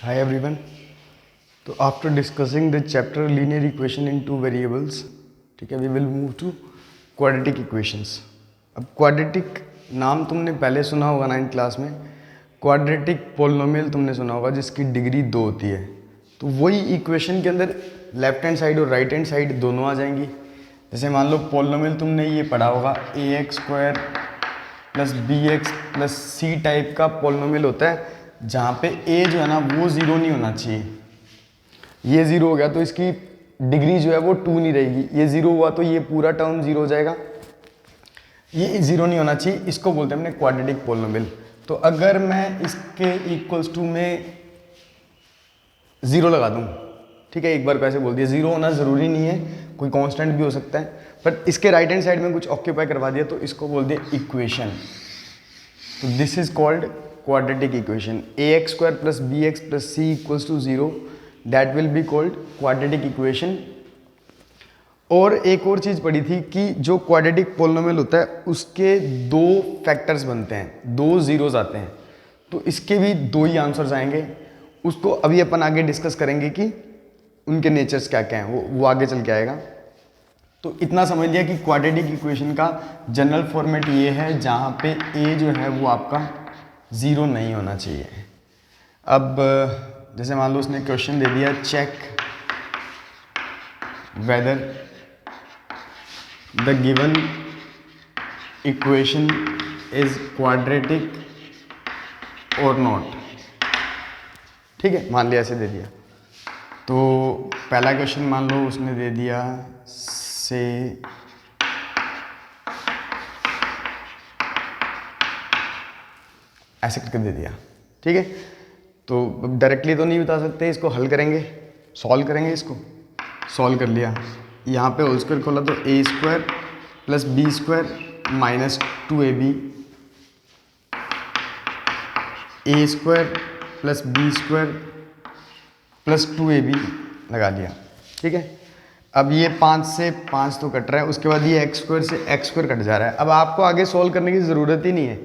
Hi everyone. So after discussing the chapter linear equation in two variables, ठीक है, we will move to quadratic equations. अब quadratic नाम तुमने पहले सुना होगा 9th क्लास में. क्वाड्रेटिक पोलिनोमियल तुमने सुना होगा जिसकी डिग्री 2 होती है. तो वही इक्वेशन के अंदर लेफ्ट हैंड साइड और राइट हैंड साइड दोनों आ जाएंगी. जैसे मान लो पोलिनोमियल तुमने ये पढ़ा होगा ax² plus bx plus c type का पोलिनोमियल होता है जहाँ पे a जो है ना वो ज़ीरो नहीं होना चाहिए. ये ज़ीरो हो गया तो इसकी डिग्री जो है वो 2 नहीं रहेगी. ये ज़ीरो हुआ तो ये पूरा टर्म ज़ीरो हो जाएगा. ये ज़ीरो नहीं होना चाहिए, इसको बोलते हैं अपने क्वाड्रेटिक पोलिनोमियल. तो अगर मैं इसके इक्वल्स टू में ज़ीरो लगा दूँ, ठीक है, एक बार कैसे बोल दिया, ज़ीरो होना ज़रूरी नहीं है, कोई कांस्टेंट भी हो सकता है, बट इसके राइट हैंड साइड में कुछ ऑक्यूपाई करवा दिया तो इसको बोल दिया इक्वेशन. तो this is called quadratic equation. ax² plus bx plus c equals to 0, that will be called quadratic equation. और एक और चीज़ पढ़ी थी कि जो क्वाड्रेटिक पोलिनोमियल होता है उसके दो फैक्टर्स बनते हैं, दो ज़ीरोज़ आते हैं. तो इसके भी दो ही आंसर्स आएंगे. उसको अभी अपन आगे डिस्कस करेंगे कि उनके नेचर्स क्या क्या हैं, वो आगे चल के आएगा. तो इतना समझ लिया कि क्वाड्रेटिक इक्वेशन का जनरल फॉर्मेट ये है जहाँ पे a जो है वो आपका ज़ीरो नहीं होना चाहिए. अब जैसे मान लो उसने क्वेश्चन दे दिया, check whether the given equation is quadratic और नॉट. ठीक है, मान लिया ऐसे दे दिया. तो पहला क्वेश्चन मान लो उसने दे दिया से ऐसे करके दे दिया. ठीक है, तो डायरेक्टली तो नहीं बता सकते, इसको हल करेंगे, सॉल्व करेंगे. इसको सॉल्व कर लिया, यहाँ पे होल स्क्वायर खोला तो a² plus b² minus 2ab, a² plus b² plus 2ab लगा लिया. ठीक है, अब ये 5 से 5 तो कट रहा है, उसके बाद ये x² से x² कट जा रहा है. अब आपको आगे सॉल्व करने की ज़रूरत ही नहीं है,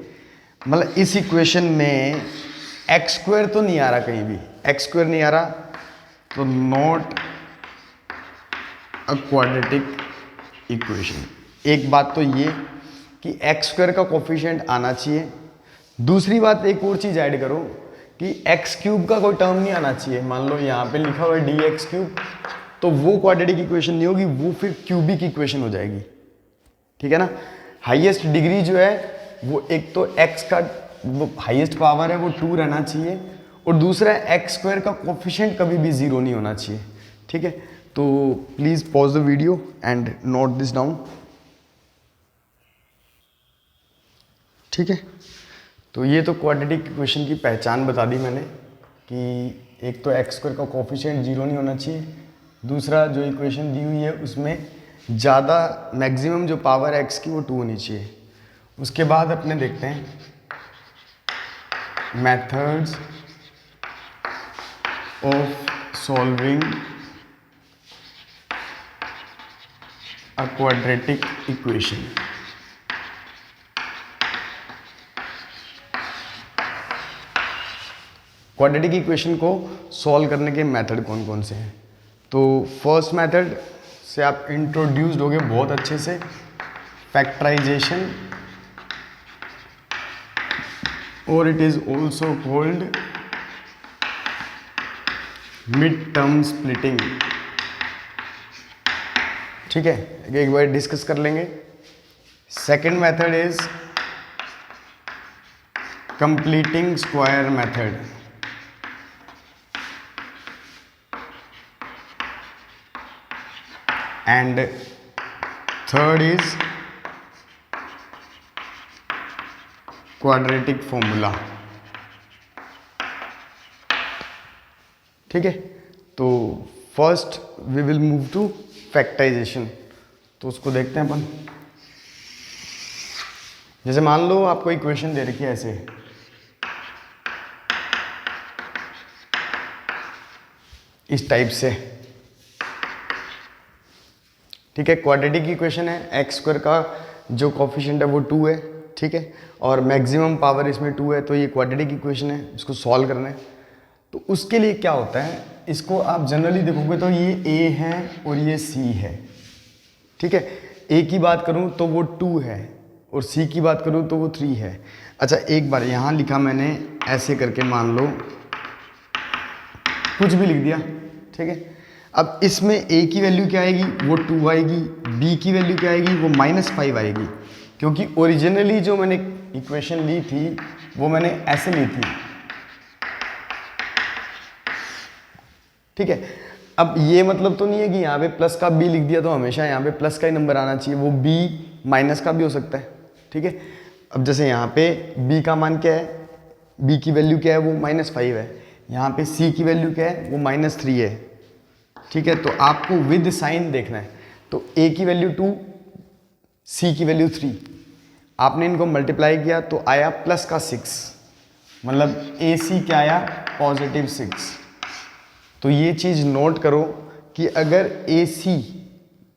मतलब इस इक्वेशन में x² तो नहीं आ रहा, कहीं भी x² नहीं आ रहा, तो नॉट अ क्वाड्रेटिक इक्वेशन. एक बात तो ये कि x² का कोफिशिएंट आना चाहिए. दूसरी बात एक और चीज़ ऐड करो कि x³ का कोई टर्म नहीं आना चाहिए. मान लो यहाँ पे लिखा हुआ है dx³, तो वो क्वाड्रेटिक इक्वेशन नहीं होगी, वो फिर क्यूबिक इक्वेशन हो जाएगी. ठीक है ना. हाईएस्ट डिग्री जो है वो एक तो x का वो हाईएस्ट पावर है वो 2 रहना चाहिए, और दूसरा x² का कोफिशिएंट कभी भी ज़ीरो नहीं होना चाहिए. ठीक है, तो please pause the video and note this down. ठीक है, तो ये तो क्वाड्रेटिक इक्वेशन की पहचान बता दी मैंने कि एक तो x² का कोफिशिएंट ज़ीरो नहीं होना चाहिए, दूसरा जो इक्वेशन दी हुई है उसमें ज़्यादा मैक्सिमम जो पावर है x की वो 2 होनी चाहिए. उसके बाद अपने देखते हैं methods of solving a quadratic equation. Quadratic equation को सॉल्व करने के मेथड कौन कौन से हैं. तो फर्स्ट मेथड से आप इंट्रोड्यूस्ड होगे बहुत अच्छे से, फैक्टराइजेशन, और it is also called mid term splitting. ठीक है, एक बार डिस्कस कर लेंगे. Second method is completing square method. And third is quadratic formula. ठीक है, तो first we will move to factorisation. तो उसको देखते हैं अपन. जैसे मान लो आपको इक्वेशन दे रखी है ऐसे, इस टाइप से. ठीक है, क्वाड्रेटिक इक्वेशन है, x² का जो कोफिशिएंट है वो 2 है. ठीक है, और मैक्सिमम पावर इसमें 2 है, तो ये क्वाड्रेटिक इक्वेशन है, इसको सॉल्व करना है. तो उसके लिए क्या होता है, इसको आप जनरली देखोगे तो ये ए है और ये सी है, ठीक है। ए की बात करूं तो वो 2 है और सी की बात करूं तो वो 3 है। अच्छा एक बार यहाँ लिखा मैंने ऐसे करके, मान लो कुछ भी लिख दिया, ठीक है। अब इसमें ए की वैल्यू क्या आएगी, वो 2 आएगी, बी की वैल्यू क्या आएगी, वो -5 आएगी, क्योंकि ओरिजिनली जो मैंने इक्वेशन ली थी वो मैंने ऐसे ली थी, ठीक है। अब ये मतलब तो नहीं है कि यहाँ पे प्लस का बी लिख दिया तो हमेशा यहाँ पे प्लस का ही नंबर आना चाहिए, वो बी माइनस का भी हो सकता है, ठीक है। अब जैसे यहाँ पे बी का मान क्या है, बी की वैल्यू क्या है, वो -5 है। यहाँ पे सी की वैल्यू क्या है, वो -3 है, ठीक है। तो आपको विद साइन देखना है, तो ए की वैल्यू 2, सी की वैल्यू 3, आपने इनको मल्टीप्लाई किया तो आया प्लस का 6, मतलब ए सी क्या आया, +6। तो ये चीज़ नोट करो कि अगर ए सी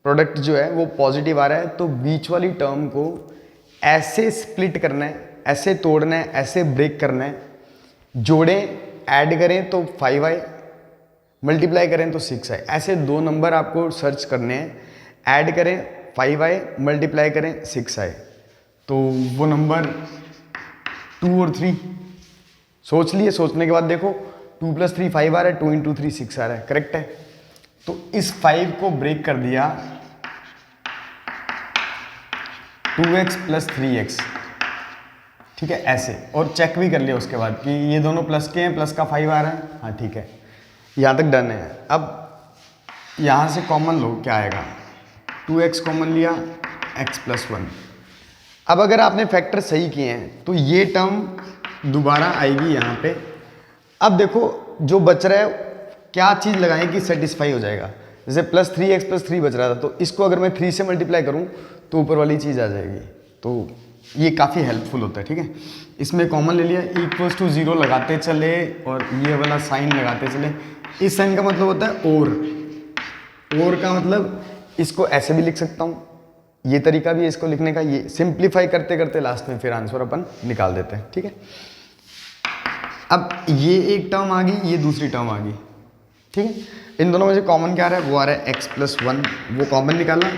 प्रोडक्ट जो है वो पॉजिटिव आ रहा है तो बीच वाली टर्म को ऐसे स्प्लिट करना है, ऐसे तोड़ना है, ऐसे ब्रेक करना है, जोड़ें, ऐड करें तो 5 आए, मल्टीप्लाई करें तो 6 आए। ऐसे 2 नंबर आपको सर्च करने हैं, ऐड करें 5 आए, मल्टीप्लाई करें 6 आए, तो वो नंबर 2 और 3 सोच लिए। सोचने के बाद देखो 2 + 3 5 आ रहा है, 2 × 3 6 आ रहा है, करेक्ट है। तो इस 5 को ब्रेक कर दिया 2x + 3x, ठीक है, ऐसे, और चेक भी कर लिया उसके बाद कि ये दोनों प्लस के हैं, प्लस का 5 आ रहा है, हाँ ठीक है, यहाँ तक डन है। अब यहाँ से कॉमन लो, क्या आएगा, 2x कॉमन लिया, x + 1। अब अगर आपने फैक्टर सही किए हैं तो ये टर्म दोबारा आएगी यहाँ पे। अब देखो जो बच रहा है क्या चीज़ लगाएं कि सेटिस्फाई हो जाएगा, जैसे +3x + 3 बच रहा था, तो इसको अगर मैं 3 से मल्टीप्लाई करूँ तो ऊपर वाली चीज़ आ जाएगी, तो ये काफ़ी हेल्पफुल होता है, ठीक है। इसमें कॉमन ले लिया, = 0 लगाते चले और ये वाला साइन लगाते चले। इस साइन का मतलब होता है और का मतलब इसको ऐसे भी लिख सकता हूँ, ये तरीका भी है इसको लिखने का। ये सिंप्लीफाई करते करते लास्ट में फिर आंसर अपन निकाल देते हैं, ठीक है। अब ये एक टर्म आ गई, ये दूसरी टर्म आ गई, ठीक है। इन दोनों में से कॉमन क्या आ रहा है, वो आ रहा है x + 1, वो कॉमन निकाला।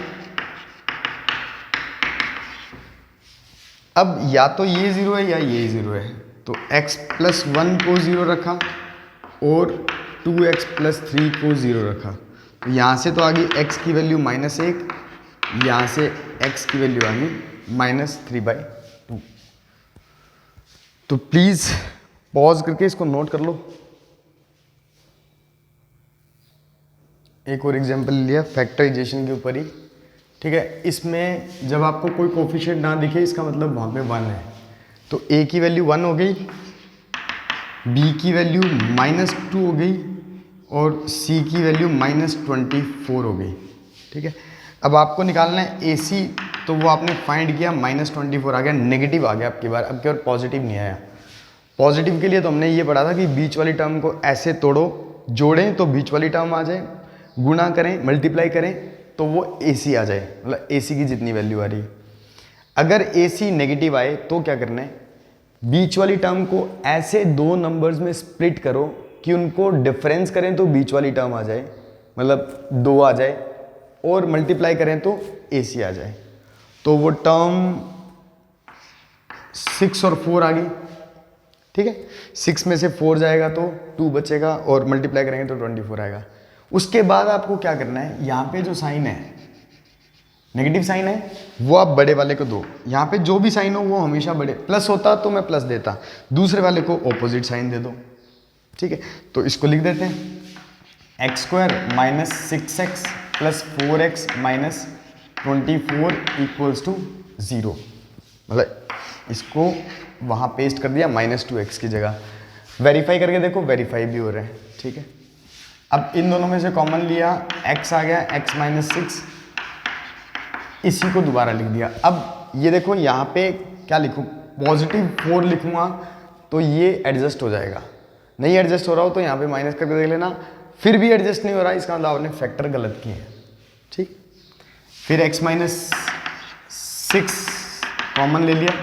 अब या तो ये 0 है या ये 0 है, तो x + 1 को 0 रखा और 2x + 3 को 0 रखा, तो यहाँ से तो आ गई x की वैल्यू -1, यहाँ से x की वैल्यू आ गई -3/2। तो प्लीज़ पॉज करके इसको नोट कर लो। एक और एग्जांपल लिया फैक्टराइजेशन के ऊपर ही, ठीक है। इसमें जब आपको कोई कोफिशिएंट ना दिखे इसका मतलब वहाँ पे 1 है, तो a की वैल्यू 1 हो गई, b की वैल्यू -2 हो गई और c की वैल्यू -24 हो गई, ठीक है। अब आपको निकालना है AC, तो वो आपने फाइंड किया, -24 आ गया, नेगेटिव आ गया आपकी बार, अब की बार पॉजिटिव नहीं आया। पॉजिटिव के लिए तो हमने ये पढ़ा था कि बीच वाली टर्म को ऐसे तोड़ो, जोड़ें तो बीच वाली टर्म आ जाए, गुणा करें, मल्टीप्लाई करें तो वो AC आ जाए, मतलब AC की जितनी वैल्यू आ रही है। अगर AC नेगेटिव आए तो क्या करना है, बीच वाली टर्म को ऐसे 2 नंबर्स में स्प्लिट करो कि उनको डिफरेंस करें तो बीच वाली टर्म आ जाए, मतलब 2 आ जाए, और मल्टीप्लाई करें तो AC आ जाए। तो वो टर्म 6 और 4 आ गई, ठीक है। 6 में से 4 जाएगा तो 2 बचेगा और मल्टीप्लाई करेंगे तो 24 आएगा। उसके बाद आपको क्या करना है, यहाँ पे जो साइन है, नेगेटिव साइन है, वो आप बड़े वाले को दो। यहाँ पे जो भी साइन हो वो हमेशा बड़े, प्लस होता तो मैं प्लस देता, दूसरे वाले को ऑपोजिट साइन दे दो, ठीक है। तो इसको लिख देते हैं, x² - 6x + 4x - 24 = 0, मतलब इसको वहाँ पेस्ट कर दिया -2x की जगह। वेरीफाई करके देखो, वेरीफाई भी हो रहे हैं, ठीक है। अब इन दोनों में से कॉमन लिया, x आ गया, x - 6, इसी को दोबारा लिख दिया। अब ये देखो यहाँ पे क्या लिखूँ, +4 लिखूँगा तो ये एडजस्ट हो जाएगा, नहीं एडजस्ट हो रहा हो तो यहाँ पे माइनस करके देख लेना, फिर भी एडजस्ट नहीं हो रहा, इसका मतलब आपने फैक्टर गलत किए हैं, ठीक। फिर x - 6 कॉमन ले लिया,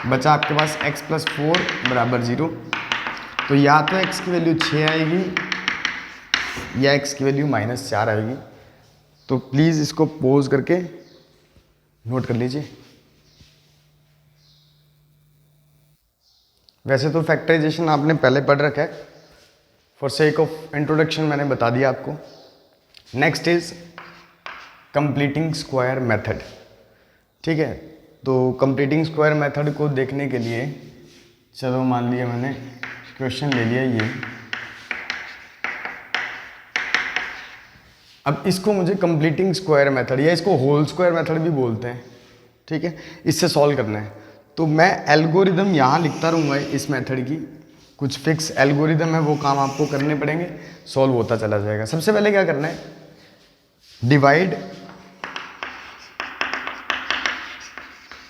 बचा आपके पास x + 4 = 0, तो या तो x की वैल्यू 6 आएगी या x की वैल्यू -4 आएगी। तो प्लीज़ इसको पोज करके नोट कर लीजिए। वैसे तो फैक्टराइजेशन आपने पहले पढ़ रखा है, फॉर सेक ऑफ इंट्रोडक्शन मैंने बता दिया आपको। Next is completing square method. ठीक है, तो कंप्लीटिंग स्क्वायर मेथड को देखने के लिए चलो मान लिया मैंने क्वेश्चन ले लिया ये। अब इसको मुझे कंप्लीटिंग स्क्वायर मेथड या इसको होल स्क्वायर मेथड भी बोलते हैं, ठीक है, इससे सॉल्व करना है। तो मैं एल्गोरिदम यहाँ लिखता रहूँगा इस मेथड की, कुछ फिक्स एल्गोरिदम है, वो काम आपको करने पड़ेंगे, सॉल्व होता चला जाएगा। सबसे पहले क्या करना है, divide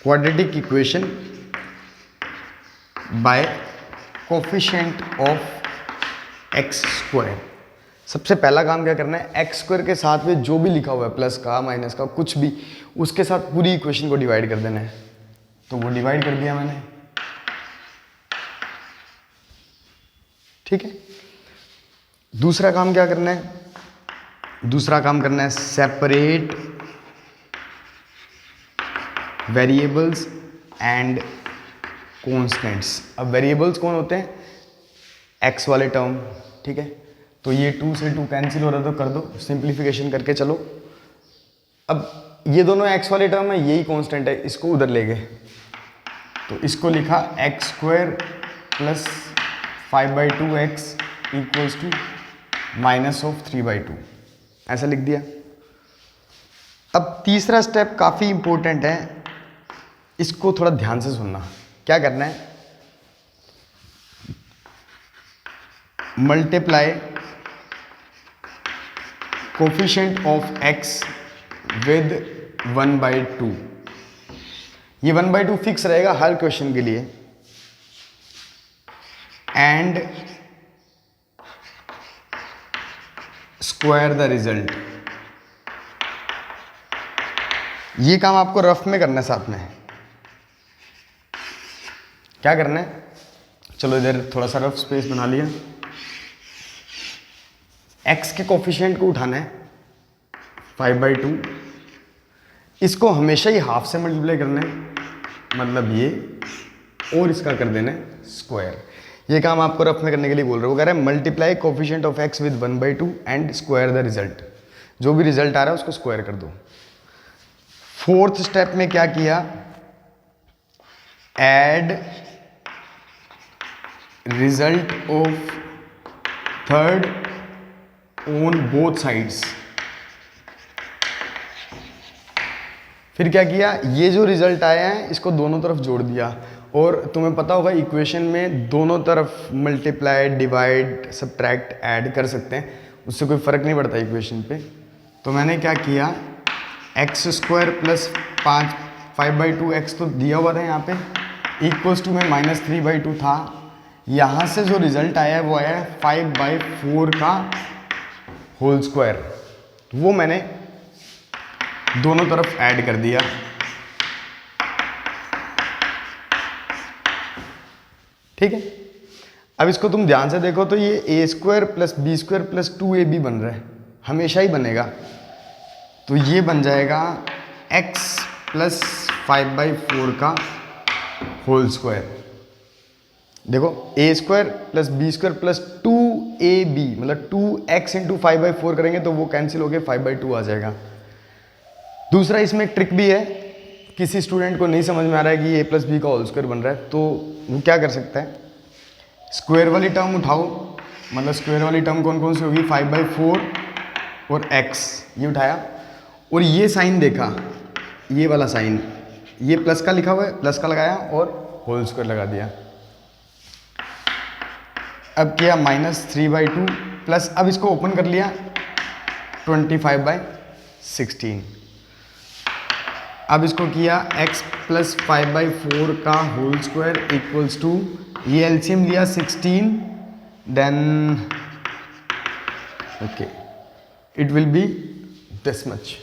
quadratic equation by coefficient of x square. सबसे पहला काम क्या करना है, एक्स स्क्वायर के साथ में जो भी लिखा हुआ है, प्लस का माइनस का कुछ भी, उसके साथ पूरी इक्वेशन को डिवाइड कर देना है। तो वो डिवाइड कर दिया मैंने, ठीक है। दूसरा काम क्या करना है, दूसरा काम करना है सेपरेट वेरिएबल्स एंड कॉन्स्टेंट्स। अब वेरिएबल्स कौन होते हैं, एक्स वाले टर्म, ठीक है। तो ये 2 से 2 कैंसिल हो रहा तो कर दो, सिंप्लीफिकेशन करके चलो। अब ये दोनों एक्स वाले टर्म है, यही कांस्टेंट है, इसको उधर ले गए तो इसको लिखा x square plus 5/2 x equals to -3/2, ऐसा लिख दिया। अब तीसरा स्टेप काफ़ी इंपॉर्टेंट है, इसको थोड़ा ध्यान से सुनना। क्या करना है, multiply coefficient of x with 1/2। ये 1/2 फिक्स रहेगा हर क्वेश्चन के लिए। And square the result. ये काम आपको रफ में करना है साथ में। क्या करना है, चलो इधर थोड़ा सा रफ स्पेस बना लिया। x के कोफिशिएंट को उठाना है 5/2, इसको हमेशा ही हाफ से मल्टीप्लाई करना है, मतलब ये, और इसका कर देना है स्क्वायर। ये काम आपको रफ में करने के लिए बोल रहे हो। वो कह रहा है multiply coefficient of x with 1/2 and square the result. जो भी रिजल्ट आ रहा है उसको स्क्वायर कर दो। फोर्थ स्टेप में क्या किया, add result of third on both sides. फिर क्या किया, ये जो रिजल्ट आया है इसको दोनों तरफ जोड़ दिया। और तुम्हें पता होगा इक्वेशन में दोनों तरफ मल्टीप्लाई, डिवाइड, सब्ट्रैक्ट, ऐड कर सकते हैं, उससे कोई फर्क नहीं पड़ता इक्वेशन पे। तो मैंने क्या किया, एक्स स्क्वायर प्लस 5/2 एक्स तो दिया हुआ था यहाँ पे, इक्वल्स टू में -3/2 था। यहाँ से जो रिजल्ट आया है वो आया है 5/4 का होल स्क्वायर। वो मैंने दोनों तरफ ऐड कर दिया। ठीक है, अब इसको तुम ध्यान से देखो तो ये a² plus b² plus 2ab बन रहा है, हमेशा ही बनेगा। तो ये बन जाएगा x प्लस 5/4 का होल स्क्वायर। देखो a² plus b² plus 2ab, मतलब 2x इंटू 5/4 करेंगे तो वो कैंसिल होके 5/2 आ जाएगा। दूसरा इसमें एक ट्रिक भी है, किसी स्टूडेंट को नहीं समझ में आ रहा है कि a प्लस बी का होल स्क्वायर बन रहा है, तो वो क्या कर सकता है, स्क्वायर वाली टर्म उठाओ, मतलब स्क्वायर वाली टर्म कौन कौन सी होगी, 5/4 और x, ये उठाया और ये साइन देखा, ये वाला साइन, ये प्लस का लिखा हुआ है, प्लस का लगाया और होल स्क्वायर लगा दिया। अब किया -3/2 प्लस, अब इसको ओपन कर लिया 25/16। अब इसको किया x प्लस 5/4 का होल स्क्वायर इक्वल्स टू, ये एलसीएम लिया 16, then okay it will be this much.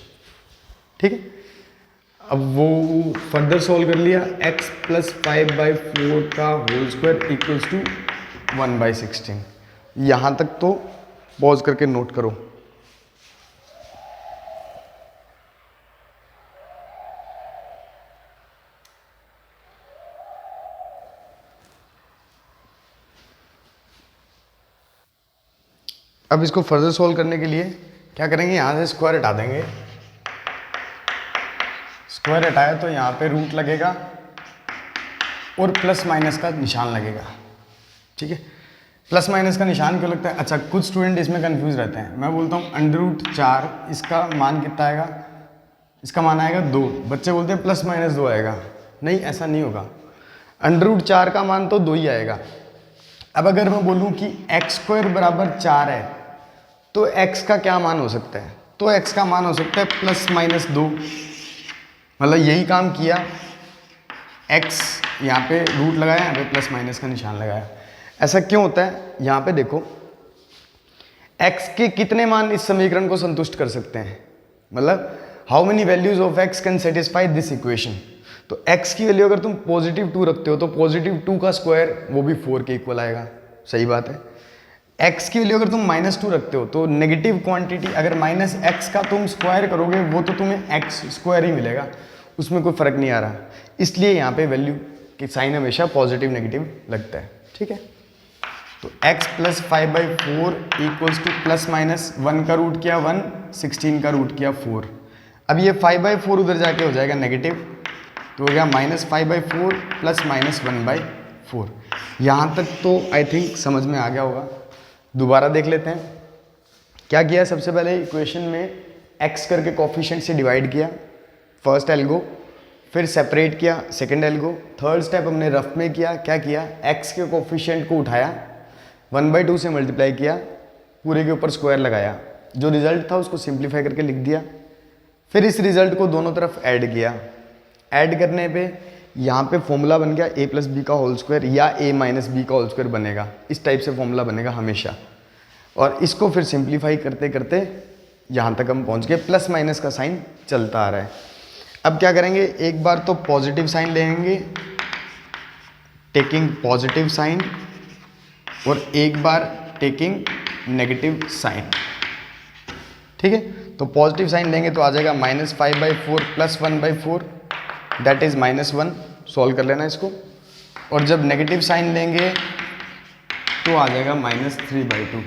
ठीक है, अब वो फर्दर सॉल्व कर लिया, x प्लस 5/4 का होल स्क्वायर इक्वल्स टू 1/16। यहाँ तक तो पॉज करके नोट करो। अब इसको फर्दर सॉल्व करने के लिए क्या करेंगे, यहाँ से स्क्वायर हटा देंगे। स्क्वायर हटाया तो यहाँ पे रूट लगेगा और प्लस माइनस का निशान लगेगा। ठीक है, प्लस माइनस का निशान क्यों लगता है? अच्छा, कुछ स्टूडेंट इसमें कंफ्यूज रहते हैं। मैं बोलता हूँ √4, इसका मान कितना आएगा? इसका मान आएगा 2। बच्चे बोलते हैं +-2 आएगा। नहीं, ऐसा नहीं होगा। √4 का मान तो 2 ही आएगा। अब अगर मैं बोलूँ कि x² = 4 है तो x का क्या मान हो सकता है? तो x का मान हो सकता है +-2। मतलब यही काम किया, x यहाँ पे रूट लगाया, यहाँ पे प्लस माइनस का निशान लगाया। ऐसा क्यों होता है? यहाँ पे देखो, x के कितने मान इस समीकरण को संतुष्ट कर सकते हैं? मतलब how many values of x can satisfy this equation. तो x की वैल्यू अगर तुम +2 रखते हो तो +2 का स्क्वायर वो भी 4 के इक्वल आएगा। सही बात है। x की वैल्यू अगर तुम -2 रखते हो तो नेगेटिव क्वांटिटी अगर -x का तुम स्क्वायर करोगे वो तो तुम्हें x² ही मिलेगा, उसमें कोई फर्क नहीं आ रहा। इसलिए यहाँ पे वैल्यू की साइन हमेशा पॉजिटिव नेगेटिव लगता है। ठीक है, तो x + 5/4 = +-1 का रूट किया 1, 16 का रूट किया 4। अब ये 5/4 उधर जाके हो जाएगा नेगेटिव, तो हो गया -5/4 + -1/4। यहाँ तक तो आई थिंक समझ में आ गया होगा। दोबारा देख लेते हैं। क्या किया? सबसे पहले इक्वेशन में x करके कोफिशिएंट से डिवाइड किया, फर्स्ट एल्गो, फिर सेपरेट किया, सेकंड एल्गो। थर्ड स्टेप हमने रफ में किया। क्या किया? x के कोफिशिएंट को उठाया, 1/2 से मल्टीप्लाई किया, पूरे के ऊपर स्क्वायर लगाया, जो रिजल्ट था उसको सिंप्लीफाई करके लिख दिया। फिर इस रिजल्ट को दोनों तरफ ऐड किया। ऐड करने पे यहाँ पे फॉर्मूला बन गया a + b का होल स्क्वायर या a - b का होल स्क्वायर बनेगा। इस टाइप से फॉर्मूला बनेगा हमेशा। और इसको फिर सिंप्लीफाई करते करते यहाँ तक हम पहुँच गए, प्लस माइनस का साइन चलता आ रहा है। अब क्या करेंगे? एक बार तो पॉजिटिव साइन लेंगे, टेकिंग पॉजिटिव साइन, और एक बार टेकिंग नेगेटिव साइन। ठीक है, तो पॉजिटिव साइन लेंगे तो आ जाएगा -5/4 + 1/4, दैट इज -1। सॉल्व कर लेना इसको। और जब नेगेटिव साइन लेंगे तो आ जाएगा -3/2।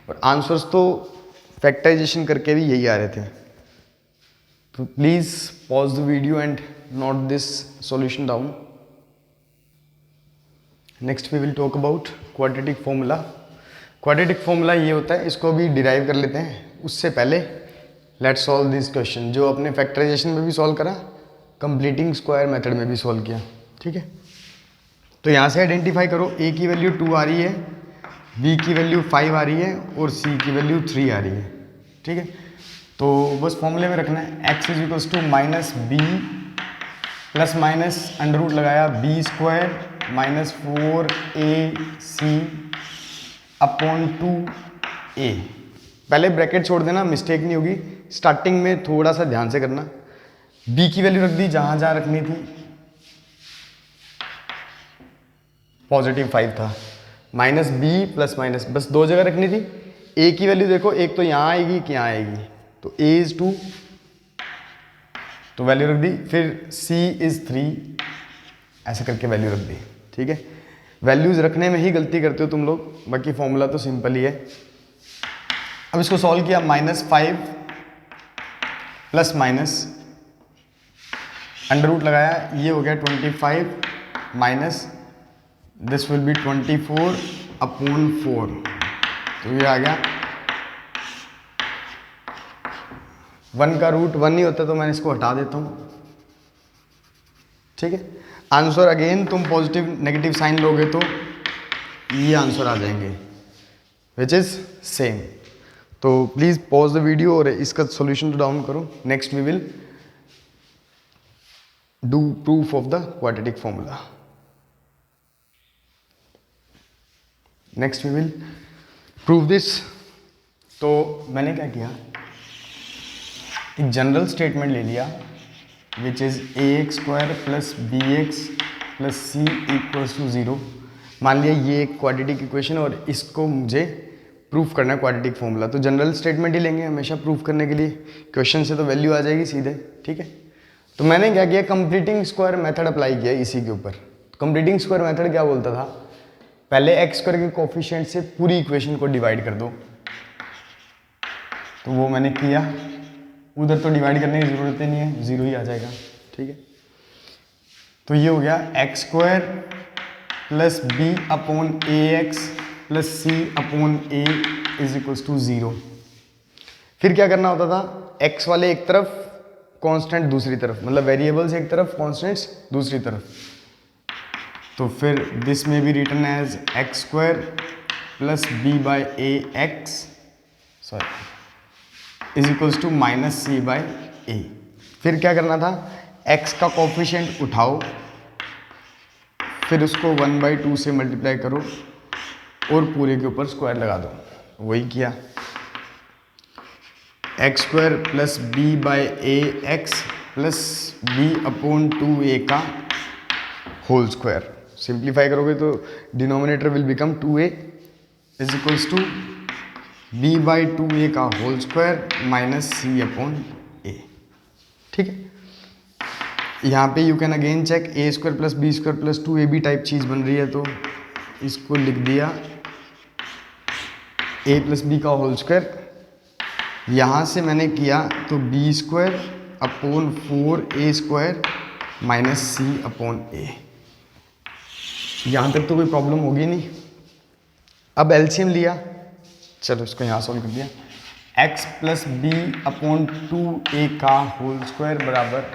और आंसर्स तो फैक्टराइजेशन करके भी यही आ रहे थे। तो please pause the video and note this solution down. Next we will talk about quadratic formula. Quadratic formula ये होता है, इसको भी डिराइव कर लेते हैं। उससे पहले लेट्स सॉल्व दिस क्वेश्चन, जो अपने फैक्टराइजेशन में भी सॉल्व करा, कंप्लीटिंग स्क्वायर मेथड में भी सॉल्व किया। ठीक है, तो यहाँ से आइडेंटिफाई करो, a की वैल्यू 2 आ रही है, b की वैल्यू 5 आ रही है और c की वैल्यू 3 आ रही है। ठीक है, तो बस फॉर्मूले में रखना है x = -b ± अंडर रूट लगाया b² -4ac/2a। पहले ब्रैकेट छोड़ देना, मिस्टेक नहीं होगी। स्टार्टिंग में थोड़ा सा ध्यान से करना। b की वैल्यू रख दी जहाँ जहाँ रखनी थी, +5 था, -b ± बस 2 जगह रखनी थी। a की वैल्यू देखो, एक तो यहाँ आएगी कि यहाँ आएगी, तो a = 2 तो वैल्यू रख दी, फिर c = 3 ऐसे करके वैल्यू रख दी। ठीक है, वैल्यूज रखने में ही गलती करते हो तुम लोग, बाकी फॉर्मूला तो सिंपल ही है। अब इसको सॉल्व किया, -5 ± अंडर रूट लगाया, ये हो गया 25 माइनस दिस विल बी 24/4, तो ये आ गया 1 का रूट 1 ही होता, तो मैंने इसको हटा देता हूँ। ठीक है, आंसर अगेन तुम पॉजिटिव नेगेटिव साइन लोगे तो ये आंसर आ जाएंगे, विच इज सेम। तो प्लीज पॉज द वीडियो और इसका सॉल्यूशन तो डाउन करो। Next we will do proof of the quadratic formula. Next we will prove this. तो मैंने क्या किया, एक जनरल स्टेटमेंट ले लिया which is ax² + bx + c = 0। मान लिया ये एक क्वाड्रेटिक इक्वेशन और इसको मुझे प्रूफ करना है क्वाड्रेटिक फॉर्मूला, तो जनरल स्टेटमेंट ही लेंगे हमेशा प्रूफ करने के लिए, क्वेश्चन से तो वैल्यू आ जाएगी सीधे, ठीक है। तो मैंने क्या किया, कंप्लीटिंग स्क्वायर मेथड अप्लाई किया इसी के ऊपर। कंप्लीटिंग स्क्वायर मेथड क्या बोलता था, पहले एक्स स्क्वायर के कोफिशिएंट से पूरी इक्वेशन को डिवाइड कर दो, तो वो मैंने किया, उधर तो डिवाइड करने की ज़रूरत ही नहीं है, जीरो ही आ जाएगा, ठीक है। तो ये हो गया x square plus B upon A x plus C upon A is equals to 0। फिर क्या करना होता था, एक्स वाले एक तरफ कांस्टेंट दूसरी तरफ, मतलब वेरिएबल्स एक तरफ कांस्टेंट्स दूसरी तरफ, तो फिर दिस में भी return as x square plus b by a x sorry is equals to minus c by a. फिर क्या करना था, x का कोफिशिएंट उठाओ, फिर उसको 1/2 से मल्टीप्लाई करो और पूरे के ऊपर स्क्वायर लगा दो, वही किया, x square plus b by a x plus B upon 2a का होल स्क्वायर। सिंप्लीफाई करोगे तो denominator will become 2a is equals to b by 2a का whole square minus c upon a, ठीक है। यहाँ पे you can again check a square plus b square plus 2ab type चीज़ बन रही है, तो इसको लिख दिया a प्लस बी का होल स्क्वायर, यहाँ से मैंने किया तो b square upon 4a square minus c upon a. यहाँ तक तो कोई प्रॉब्लम होगी नहीं। अब एलसीएम लिया, चलो इसको यहाँ सॉल्व कर दिया, x plus B upon 2a का होल स्क्वायर बराबर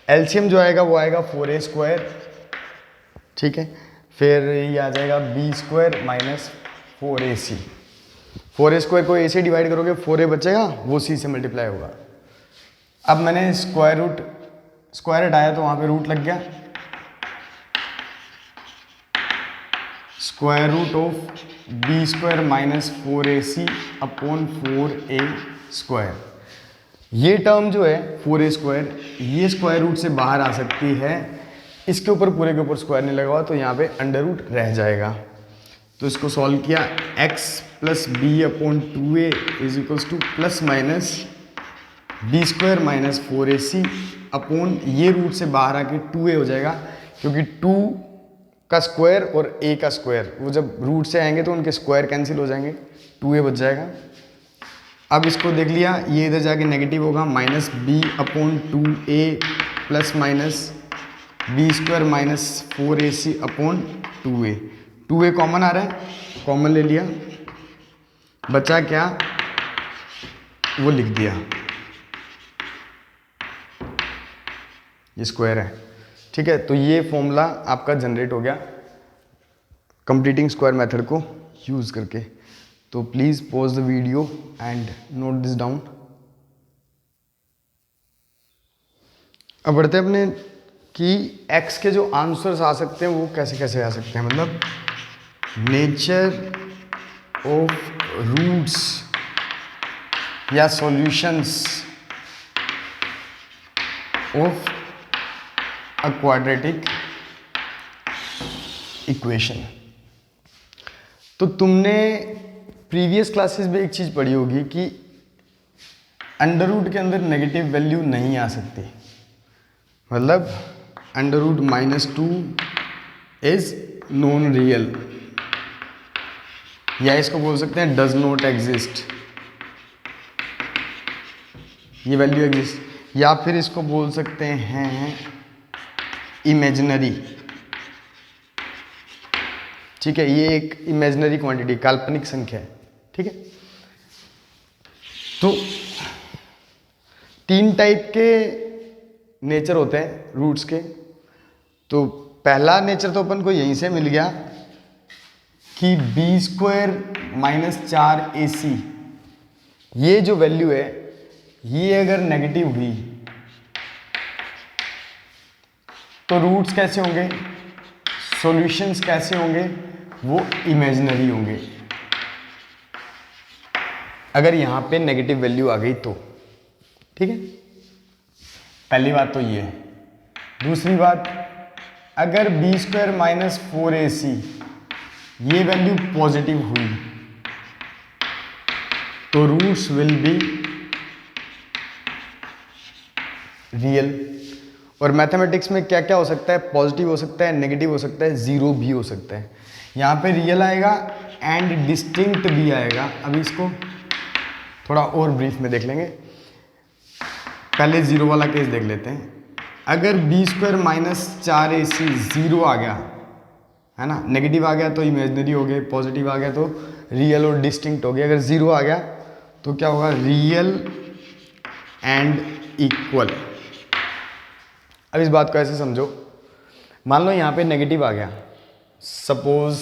एलसीएम जो आएगा वो आएगा 4a स्क्वायर, ठीक है। फिर ये आ जाएगा b square minus 4ac, 4a square को a से डिवाइड करोगे 4a बचेगा, वो c से मल्टीप्लाई होगा। अब मैंने स्क्वायर हटाया तो वहाँ पे रूट लग गया, square root of B square minus 4ac upon 4a square. ये टर्म जो है 4a स्क्वायर, ये स्क्वायर रूट से बाहर आ सकती है, इसके ऊपर पूरे के ऊपर स्क्वायर नहीं लगा हुआ, तो यहाँ पे अंडर रूट रह जाएगा। तो इसको सॉल्व किया, x plus B upon 2a is equals to plus minus B square minus 4ac upon ये रूट से बाहर आके 2a हो जाएगा, क्योंकि 2 का स्क्वायर और a का स्क्वायर वो जब रूट से आएंगे तो उनके स्क्वायर कैंसिल हो जाएंगे, 2a बच जाएगा। अब इसको देख लिया, ये इधर जाके नेगेटिव होगा, minus b upon 2a plus minus B square minus 4ac upon 2a, 2a common आ रहा है, कॉमन ले लिया, बचा क्या वो लिख दिया, ये स्क्वायर है, ठीक है। तो ये फॉर्मूला आपका जनरेट हो गया कंप्लीटिंग स्क्वायर मेथड को यूज़ करके। तो please pause the video and note this down. अब बढ़ते हैं अपने कि x के जो आंसर्स आ सकते हैं वो कैसे कैसे आ सकते हैं, मतलब नेचर ऑफ रूट्स या solutions of a quadratic equation. तो तुमने प्रीवियस क्लासेस में एक चीज़ पढ़ी होगी कि अंडर रूट के अंदर नेगेटिव वैल्यू नहीं आ सकती, मतलब under root -2 is non real, या इसको बोल सकते हैं डज नॉट एग्जिस्ट, ये वैल्यू एग्जिस्ट, या फिर इसको बोल सकते हैं इमेजिनरी, ठीक है। ये एक इमेजिनरी क्वांटिटी, काल्पनिक संख्या है, ठीक है। तो 3 टाइप के नेचर होते हैं रूट्स के। तो पहला नेचर तो अपन को यहीं से मिल गया कि बी स्क्वायर माइनस 4ac, ये जो वैल्यू है ये अगर नेगेटिव हुई तो रूट्स कैसे होंगे, सॉल्यूशंस कैसे होंगे, वो इमेजिनरी होंगे। अगर यहां पे नेगेटिव वैल्यू आ गई तो, ठीक है, पहली बात तो ये है। दूसरी बात, अगर बी स्क्वायर माइनस 4ac ये वैल्यू पॉजिटिव हुई तो रूट्स विल बी रियल। और मैथमेटिक्स में क्या क्या हो सकता है, पॉजिटिव हो सकता है, नेगेटिव हो सकता है, जीरो भी हो सकता है। यहाँ पे रियल आएगा एंड डिस्टिंक्ट भी आएगा। अभी इसको थोड़ा और ब्रीफ में देख लेंगे। पहले जीरो वाला केस देख लेते हैं। अगर b square minus 4ac zero आ गया है ना, नेगेटिव आ गया तो इमेजनरी हो गए, पॉजिटिव आ गया तो रियल और डिस्टिंक्ट हो गया। अगर जीरो आ गया तो क्या होगा, रियल एंड इक्वल। अब इस बात को ऐसे समझो, मान लो यहाँ पे नेगेटिव आ गया, सपोज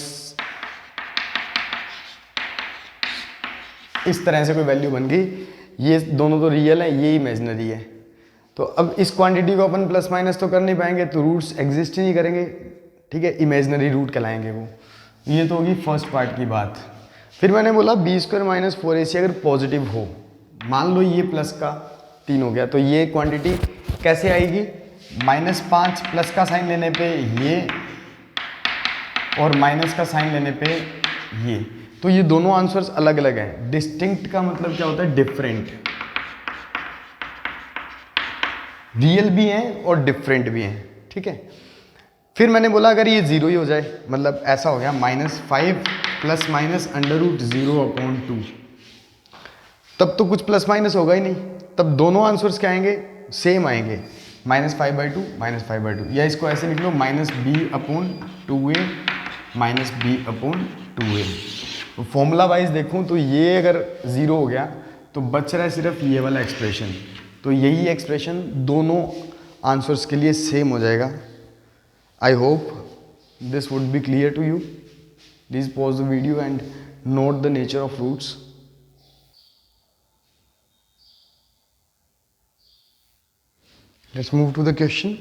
इस तरह से कोई वैल्यू बन गई, ये दोनों तो रियल है, ये इमेजनरी है। तो अब इस क्वांटिटी को अपन प्लस माइनस तो कर नहीं पाएंगे, तो रूट्स एग्जिस्ट ही नहीं करेंगे, ठीक है, इमेजनरी रूट कहलाएंगे वो। ये तो होगी फर्स्ट पार्ट की बात। फिर मैंने बोला बी स्क्वायर माइनस 4ac अगर पॉजिटिव हो, मान लो ये प्लस का 3 हो गया, तो ये क्वांटिटी कैसे आएगी, -5 प्लस का साइन लेने पे ये और माइनस का साइन लेने पे ये, तो ये दोनों आंसर्स अलग अलग हैं। डिस्टिंक्ट का मतलब क्या होता है, डिफरेंट। रियल भी हैं और डिफरेंट भी हैं, ठीक है। फिर मैंने बोला अगर ये जीरो ही हो जाए, मतलब ऐसा हो गया -5 प्लस माइनस √0/2, तब तो कुछ प्लस माइनस होगा ही नहीं, तब दोनों आंसर्स क्या आएंगे, सेम आएंगे, -5/2 -5/2, या इसको ऐसे लिख लो -b/2a -b/2a। तो फॉर्मूला वाइज देखूं तो ये अगर जीरो हो गया तो बच रहा है सिर्फ ये वाला एक्सप्रेशन, तो यही एक्सप्रेशन दोनों आंसर्स के लिए सेम हो जाएगा। I hope this would be clear to you. Please pause the video and note the nature of roots. Let's move to the question.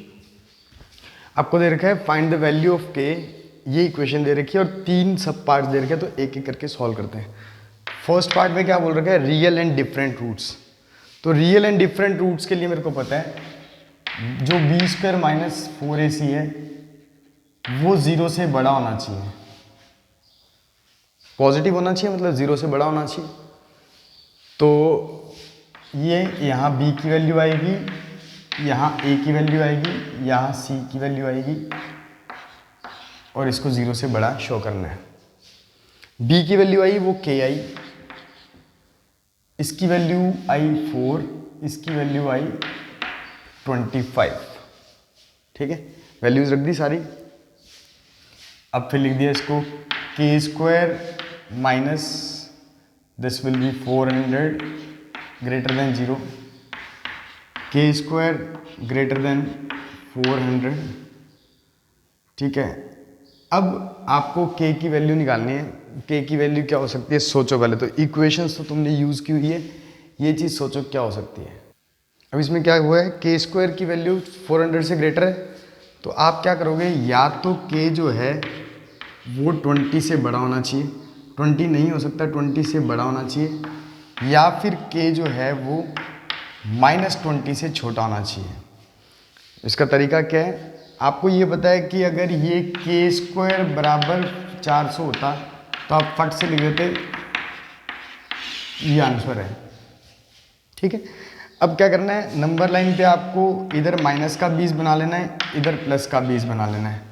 आपको दे रखा है find the value of k, ये equation दे रखी है और 3 सब पार्ट्स दे रखे हैं, तो एक एक करके सॉल्व करते हैं। फर्स्ट पार्ट में क्या बोल रखा है, रियल एंड डिफरेंट रूट्स। तो रियल एंड डिफरेंट रूट्स के लिए मेरे को पता है जो बी स्क्वायर माइनस 4ac है वो जीरो से बड़ा होना चाहिए, पॉजिटिव होना चाहिए, मतलब जीरो से बड़ा होना चाहिए। तो ये यहाँ b की वैल्यू आएगी, यहाँ a की वैल्यू आएगी, यहाँ c की वैल्यू आएगी, और इसको जीरो से बड़ा शो करना है। b की वैल्यू आई वो k आई, इसकी वैल्यू आई 4, इसकी वैल्यू आई 25, ठीक है, वैल्यूज रख दी सारी। अब फिर लिख दिया इसको k square minus this will be 400 greater than 0, k square greater than 400, ठीक है। अब आपको k की वैल्यू निकालनी है। k की वैल्यू क्या हो सकती है, सोचो पहले तो, इक्वेशंस तो तुमने यूज़ की हुई है, ये चीज़ सोचो क्या हो सकती है। अब इसमें क्या हुआ है, k स्क्वायर की वैल्यू 400 से ग्रेटर है, तो आप क्या करोगे, या तो k जो है वो 20 से बड़ा होना चाहिए, 20 नहीं हो सकता, 20 से बड़ा होना चाहिए, या फिर k जो है वो -20 से छोटा होना चाहिए। इसका तरीका क्या है, आपको ये पता है कि अगर ये k स्क्वायर बराबर 400 होता तो आप फट से लिख देते ये आंसर है, ठीक है। अब क्या करना है, नंबर लाइन पे आपको इधर माइनस का 20 बना लेना है, इधर प्लस का 20 बना लेना है।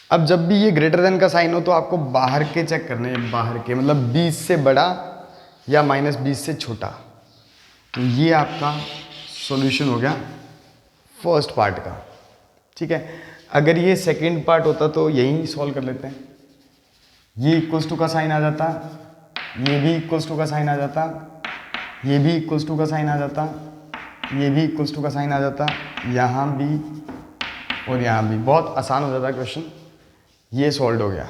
अब जब भी ये ग्रेटर देन का साइन हो तो आपको बाहर के चेक करने हैं, बाहर के मतलब 20 से बड़ा या -20 से छोटा। तो ये आपका सॉल्यूशन हो गया फर्स्ट पार्ट का, ठीक है। अगर ये सेकंड पार्ट होता तो यही सॉल्व कर लेते हैं, ये इक्वल्स टू का साइन आ जाता, ये भी इक्वल्स टू का साइन आ जाता, ये भी इक्वल्स टू का साइन आ जाता, ये भी इक्वल्स टू का साइन आ जाता, यहाँ भी और यहाँ भी। बहुत आसान हो जाता क्वेश्चन, ये सॉल्व हो गया,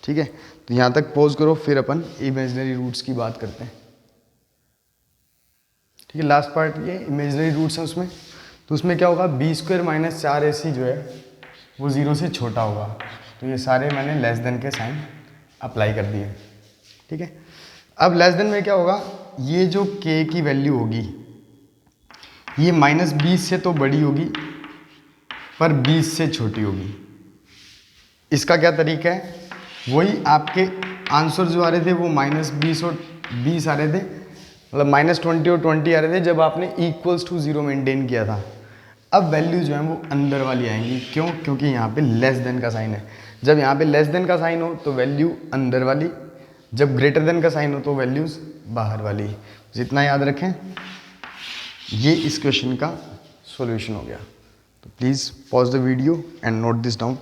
ठीक है। तो यहाँ तक पॉज करो, फिर अपन इमेजिनरी रूट्स की बात करते हैं, ठीक है। लास्ट पार्ट ये इमेजिनरी रूट्स है उसमें, तो उसमें क्या होगा, बी स्क्वायर माइनस 4ac जो है वो जीरो से छोटा होगा। तो ये सारे मैंने लेस देन के साइन अप्लाई कर दिए, ठीक है। अब लेस देन में क्या होगा, ये जो k की वैल्यू होगी ये -20 से तो बड़ी होगी पर 20 से छोटी होगी। इसका क्या तरीका है, वही आपके आंसर जो आ रहे थे वो -20 और 20 आ रहे थे, मतलब -20 और 20 आ रहे थे जब आपने इक्वल्स टू 0 मेंटेन किया था। अब वैल्यू जो है वो अंदर वाली आएंगी, क्यों? क्योंकि यहाँ पे लेस देन का साइन है। जब यहाँ पे लेस देन का साइन हो तो वैल्यू अंदर वाली, जब ग्रेटर देन का साइन हो तो वैल्यूज़ बाहर वाली। जितना याद रखें, ये इस क्वेश्चन का सॉल्यूशन हो गया। तो please pause the video and note this down.